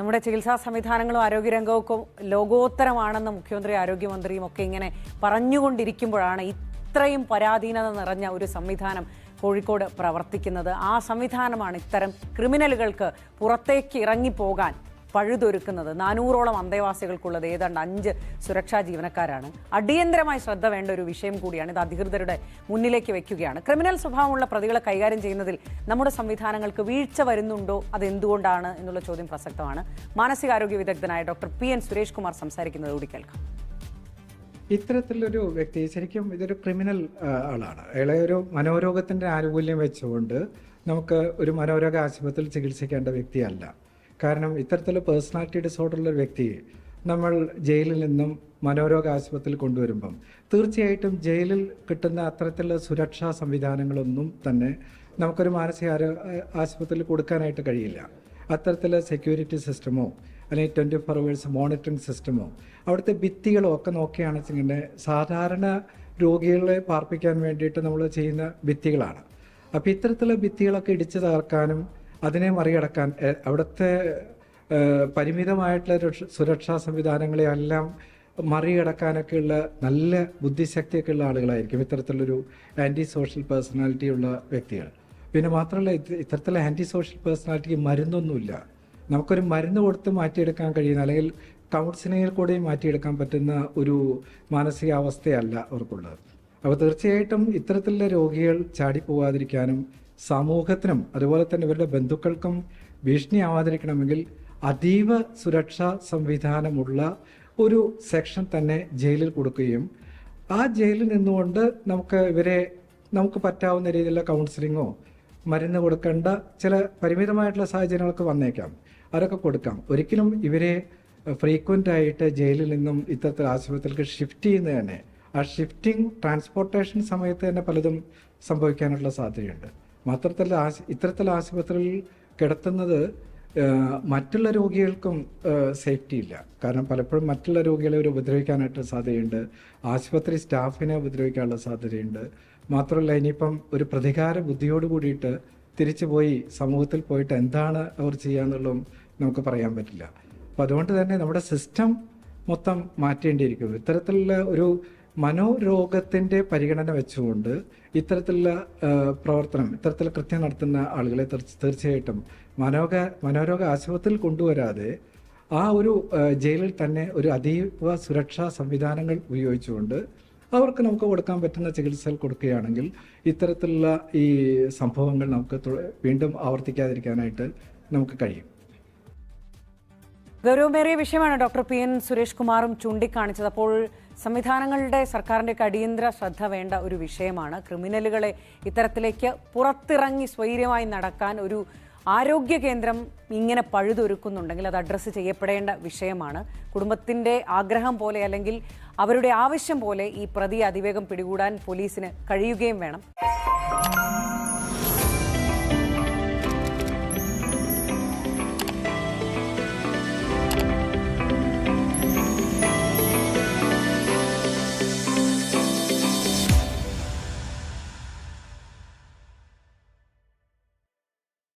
നമ്മുടെ ചികിത്സാ സംവിധാനങ്ങളും ആരോഗ്യരംഗവും ലോകോത്തരമാണെന്ന് മുഖ്യമന്ത്രി ആരോഗ്യമന്ത്രിയും ഒക്കെ ഇങ്ങനെ പറഞ്ഞുകൊണ്ടിരിക്കുമ്പോഴാണ് ഇത്രയും പരാധീനത നിറഞ്ഞ ഒരു സംവിധാനം കോഴിക്കോട് പ്രവർത്തിക്കുന്നത്. ആ സംവിധാനമാണ് ഇത്തരം ക്രിമിനലുകൾക്ക് പുറത്തേക്ക് ഇറങ്ങിപ്പോകാൻ പഴുതൊരുക്കുന്നത്. 400ഓളം അന്തേവാസികൾക്കുള്ളത് ഏതാണ്ട് 5 സുരക്ഷാ ജീവനക്കാരാണ്. അടിയന്തരമായി ശ്രദ്ധ വേണ്ട ഒരു വിഷയം കൂടിയാണ്. ഇത് അധികൃതരുടെ മുന്നിലേക്ക് വെക്കുകയാണ്. ക്രിമിനൽ സ്വഭാവമുള്ള പ്രതികളെ കൈകാര്യം ചെയ്യുന്നതിൽ നമ്മുടെ സംവിധാനങ്ങൾക്ക് വീഴ്ച വരുന്നുണ്ടോ, അതെന്തുകൊണ്ടാണ് എന്നുള്ള ചോദ്യം പ്രസക്തമാണ്. മാനസികാരോഗ്യ വിദഗ്ധനായ ഡോക്ടർ പി.എൻ. സുരേഷ് കുമാർ സംസാരിക്കുന്നത് കൂടി കേൾക്കാം. ഇത്തരത്തിലൊരു വ്യക്തി ശരിക്കും ഇതൊരു ക്രിമിനൽ ആളാണ്. അയാളെ ഒരു മനോരോഗത്തിൻ്റെ ആനുകൂല്യം വെച്ചുകൊണ്ട് നമുക്ക് ഒരു മനോരോഗ ആശുപത്രിയിൽ ചികിത്സിക്കേണ്ട വ്യക്തിയല്ല. കാരണം ഇത്തരത്തിലുള്ള പേഴ്സണാലിറ്റി ഡിസോർഡറുള്ള ഒരു വ്യക്തിയെ നമ്മൾ ജയിലിൽ നിന്നും മനോരോഗ ആശുപത്രിയിൽ കൊണ്ടുവരുമ്പം തീർച്ചയായിട്ടും ജയിലിൽ കിട്ടുന്ന അത്തരത്തിലുള്ള സുരക്ഷാ സംവിധാനങ്ങളൊന്നും തന്നെ നമുക്കൊരു ആശുപത്രിയിൽ കൊടുക്കാനായിട്ട് കഴിയില്ല. അത്തരത്തിലുള്ള സെക്യൂരിറ്റി സിസ്റ്റമോ അല്ലെങ്കിൽ 24 hours മോണിറ്ററിംഗ് സിസ്റ്റമോ അവിടുത്തെ ഭിത്തികളോ ഒക്കെ നോക്കിയാണ് വെച്ചിങ്ങനെ സാധാരണ രോഗികളെ പാർപ്പിക്കാൻ വേണ്ടിയിട്ട് നമ്മൾ ചെയ്യുന്ന ഭിത്തികളാണ്. അപ്പോൾ ഇത്തരത്തിലുള്ള ഭിത്തികളൊക്കെ ഇടിച്ചു തകർക്കാനും അതിനെ മറികടക്കാൻ അവിടുത്തെ പരിമിതമായിട്ടുള്ള സുരക്ഷാ സംവിധാനങ്ങളെയെല്ലാം മറികടക്കാനൊക്കെയുള്ള നല്ല ബുദ്ധിശക്തിയൊക്കെ ഉള്ള ആളുകളായിരിക്കും ഇത്തരത്തിലുള്ളൊരു ആൻറ്റി സോഷ്യൽ പേഴ്സണാലിറ്റി ഉള്ള വ്യക്തികൾ. പിന്നെ മാത്രമല്ല, ഇത്തരത്തിലുള്ള ആൻറ്റി സോഷ്യൽ പേഴ്സണാലിറ്റിക്ക് മരുന്നൊന്നുമില്ല. നമുക്കൊരു മരുന്ന് കൊടുത്ത് മാറ്റിയെടുക്കാൻ കഴിയുന്ന അല്ലെങ്കിൽ കൗൺസിലിങ്ങിൽ കൂടി മാറ്റിയെടുക്കാൻ പറ്റുന്ന ഒരു മാനസികാവസ്ഥയല്ല അവർക്കുള്ളത്. അപ്പോൾ തീർച്ചയായിട്ടും ഇത്തരത്തിലുള്ള രോഗികൾ ചാടിപ്പോവാതിരിക്കാനും സമൂഹത്തിനും അതുപോലെ തന്നെ ഇവരുടെ ബന്ധുക്കൾക്കും ഭീഷണിയാവാതിരിക്കണമെങ്കിൽ അതീവ സുരക്ഷാ സംവിധാനമുള്ള ഒരു സെക്ഷൻ തന്നെ ജയിലിൽ കൊടുക്കുകയും ആ ജയിലിൽ നിന്നുകൊണ്ട് നമുക്ക് പറ്റാവുന്ന രീതിയിലുള്ള കൗൺസിലിങ്ങോ മരുന്ന് കൊടുക്കേണ്ട ചില പരിമിതമായിട്ടുള്ള സാഹചര്യങ്ങളൊക്കെ വന്നേക്കാം, അതൊക്കെ കൊടുക്കാം. ഒരിക്കലും ഇവരെ ഫ്രീക്വൻ്റ് ആയിട്ട് ജയിലിൽ നിന്നും ഇത്തരത്തിൽ ആശുപത്രിക്ക് ഷിഫ്റ്റ് ചെയ്യുന്നത് തന്നെ ആ ഷിഫ്റ്റിംഗ് ട്രാൻസ്പോർട്ടേഷൻ സമയത്ത് തന്നെ പലതും സംഭവിക്കാനുള്ള സാധ്യതയുണ്ട്. മാത്രമല്ല ഇത്തരത്തിൽ ആശുപത്രിയിൽ കിടത്തുന്നത് മറ്റുള്ള രോഗികൾക്കും സേഫ്റ്റി ഇല്ല. കാരണം പലപ്പോഴും മറ്റുള്ള രോഗികളെ ഉപദ്രവിക്കാനായിട്ട് സാധ്യതയുണ്ട്, ആശുപത്രി സ്റ്റാഫിനെ ഉപദ്രവിക്കാനുള്ള സാധ്യതയുണ്ട്. മാത്രമല്ല ഇനിയിപ്പം ഒരു പ്രതികാര ബുദ്ധിയോട് കൂടിയിട്ട് തിരിച്ചു പോയി സമൂഹത്തിൽ പോയിട്ട് എന്താണ് അവർ ചെയ്യാന്നുള്ളതും നമുക്ക് പറയാൻ പറ്റില്ല. അപ്പോൾ അതുകൊണ്ട് തന്നെ നമ്മുടെ സിസ്റ്റം മൊത്തം മാറ്റേണ്ടിയിരിക്കുന്നു. ഇത്തരത്തിലുള്ള ഒരു മനോരോഗത്തിൻ്റെ പരിഗണന വെച്ചുകൊണ്ട് ഇത്തരത്തിലുള്ള പ്രവർത്തനം, ഇത്തരത്തിൽ കൃത്യം നടത്തുന്ന ആളുകളെ തീർച്ചയായിട്ടും മനോരോഗ ആശുപത്രിയിൽ കൊണ്ടുവരാതെ ആ ഒരു ജയിലിൽ തന്നെ ഒരു അതീവ സുരക്ഷാ സംവിധാനങ്ങൾ ഉപയോഗിച്ചുകൊണ്ട് അവർക്ക് നമുക്ക് കൊടുക്കാൻ പറ്റുന്ന ചികിത്സകൾ കൊടുക്കുകയാണെങ്കിൽ ഇത്തരത്തിലുള്ള ഈ സംഭവങ്ങൾ നമുക്ക് വീണ്ടും ആവർത്തിക്കാതിരിക്കാനായിട്ട് നമുക്ക് കഴിയും. ഗൗരവമേറിയ വിഷയമാണ് ഡോക്ടർ പി.എൻ. സുരേഷ് കുമാറും ചൂണ്ടിക്കാണിച്ചത്. അപ്പോൾ സംവിധാനങ്ങളുടെ സർക്കാരിൻ്റെ അടിയന്തര ശ്രദ്ധ വേണ്ട ഒരു വിഷയമാണ്. ക്രിമിനലുകളെ ഇത്തരത്തിലേക്ക് പുറത്തിറങ്ങി സ്വൈര്യമായി നടക്കാൻ ഒരു ആരോഗ്യ കേന്ദ്രം ഇങ്ങനെ പഴുതൊരുക്കുന്നുണ്ടെങ്കിൽ അത് അഡ്രസ്സ് ചെയ്യപ്പെടേണ്ട വിഷയമാണ്. കുടുംബത്തിൻ്റെ ആഗ്രഹം പോലെ അല്ലെങ്കിൽ അവരുടെ ആവശ്യം പോലെ ഈ പ്രതിയെ അതിവേഗം പിടികൂടാൻ പോലീസിന് കഴിയുകയും വേണം.